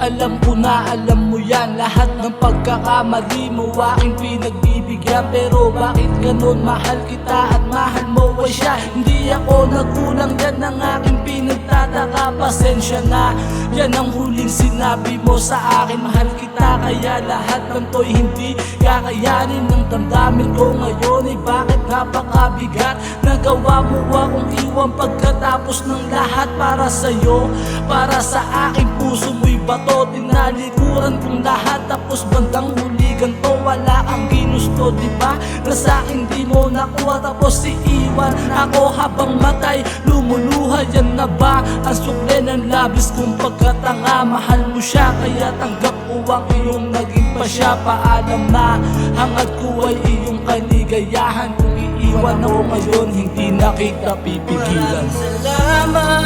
Alam ko na alam mo yan, lahat ng pagkakamali mo aking pinagbibigyan. Pero bakit ganun? Mahal kita at mahal mo ay siya. Hindi ako nagkulang, yan ang aking pinagtataka. Pasensya na, yan ang huling sinabi mo sa akin. Mahal kita kaya lahat ng to'y hindi kakayanin. Ng damdamin ko ngayon ay bakit napakabigat. Nagawa mo akong iwan pagkatapos ng lahat para sa'yo. Para sa aking puso mo'y bato, tinalikuran kong lahat. Tapos bandang huli ganto, wala kang ginusto, diba? Na sa'kin di mo nakuha, tapos iiwan ako habang matay lumuluha. Yan na ba ang sukle ng labis kong pagkatanga? Mahal mo siya kaya tanggap ko ang iyong naging pasya. Paalam na, hangad ko ay iyong kaligayahan. Kung iiwan ako ngayon, hindi na kita pipigilan. Salamat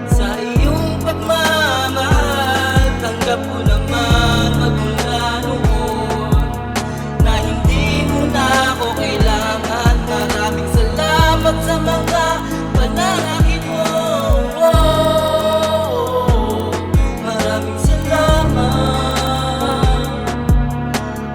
sa iyong pagmamahal. Tanggap ko naman magmula noon na hindi mo na ako kailangan. Maraming salamat sa mga panalangin mo. Maraming salamat.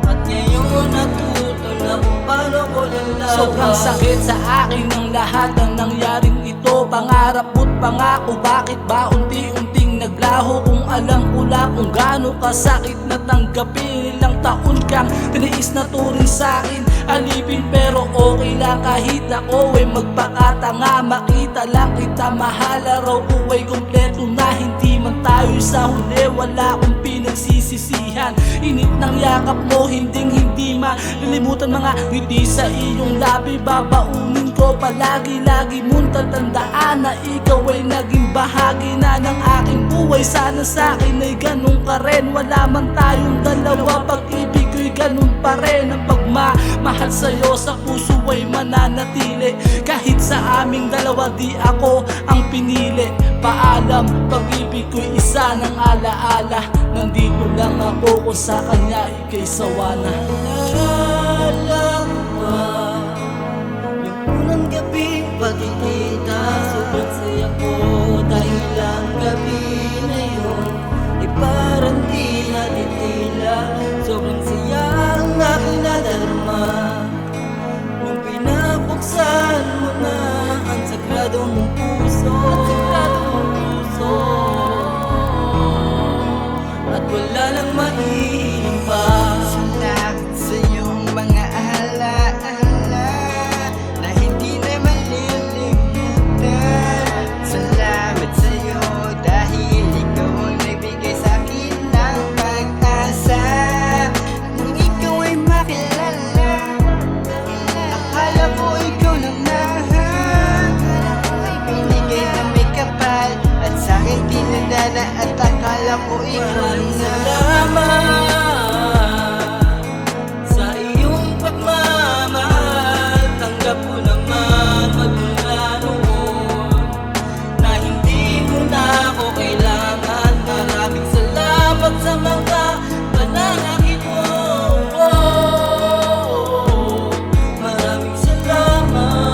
At ngayon natuto na kung paano ko lalaban. Sobrang sakit sa akin ng lahat ng nangyaring ito. Pangarap mo't pangako, bakit ba unti-unting naglaho? Kung alam ko lang kung gaano kasakit na tanggapin. Ilang taon kang tiniis na turing sa'kin alipin, pero okay lang kahit ako ay magpakatanga. Makita lang kita, mahal araw ko ay kompleto na. Hindi man tayo sa huli, wala akong pinagsisisihan. Init ng yakap mo, hindi malilimutan mga ngiti sa iyong labi. Babaunin ko palagi, lagi mong tatandaan na ikaw ay naging bahagi na ng aking buhay. Sana sa'kin ay ganun ka rin, wala man tayong dalawa. Pag-ibig ko'y ganun pa rin. Ang pagmamahal sa'yo sa puso ay mananatili. Kahit sa aming dalawa di ako ang pinili. Paalam, pag-ibig ko'y isa ng alaala. Nandito lang ako kung sa kanya ika'y sawa na. Naalala ko ba yung unang gabing pagkikita? Sobrang saya ko dahil ang gabi na yun ay parang di natitila. Sobrang saya ang aking nadarama nung pinabuksan mo na ang sagrado mong puso. At wala lang maiiling pa. Salamat sa iyong mga alaala na hindi na malilimutan. Salamat sa iyo dahil ikaw ang nagbigay sa akin ng pag-asa. Nung ikaw ay makilala, akala ko ikaw na mahal. Binigay na may kapal at sa akin tinadana, at akala ko ikaw na. Salamat sa iyong pagmamahal. Tanggap ko naman magmula noon na hindi mo na ako kailangan. Maraming salamat sa mga panalangin mo. Maraming salamat.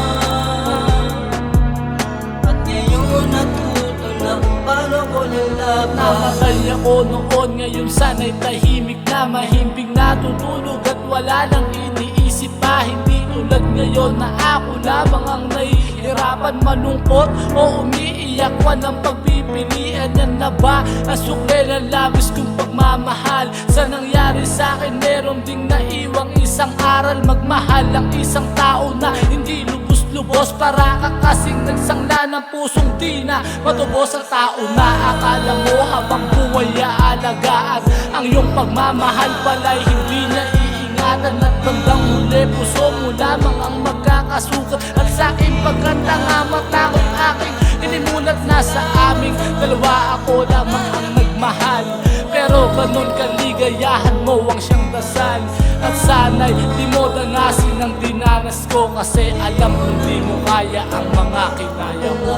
At ngayon natuto na kung paano ko lalaban. Namatay ako noon, ngayon sana'y tahimik na. Mahimbing natutulog at wala nang iniisip pa. Hindi tulad ngayon na ako lamang ang nahihirapan, malungkot o umiiyak. Walang pagpipilian, yan na ba ang sukle ng labis kong pagmamahal? Sa nangyari sa'kin meron ding naiwang isang aral. Magmahal ang isang tao na hindi lubos, para ka kasing nagsangla ng pusong di na matubos. Ang tao na akala mo habang buhay aalagaan, ang iyong pagmamahal pala'y hindi na iingatan. At bandang huli puso mo lamang ang magkakasukat. At sa aking pagkatanga matakot aking inimulat na sa aming dalawa ako lamang ang nagmahal. Pero ganun kaligayahan mo ang siyang dasal. At sana'y di mo danasin ang dinanas ko, kasi alam kong di mo kaya ang mga kinaya mo.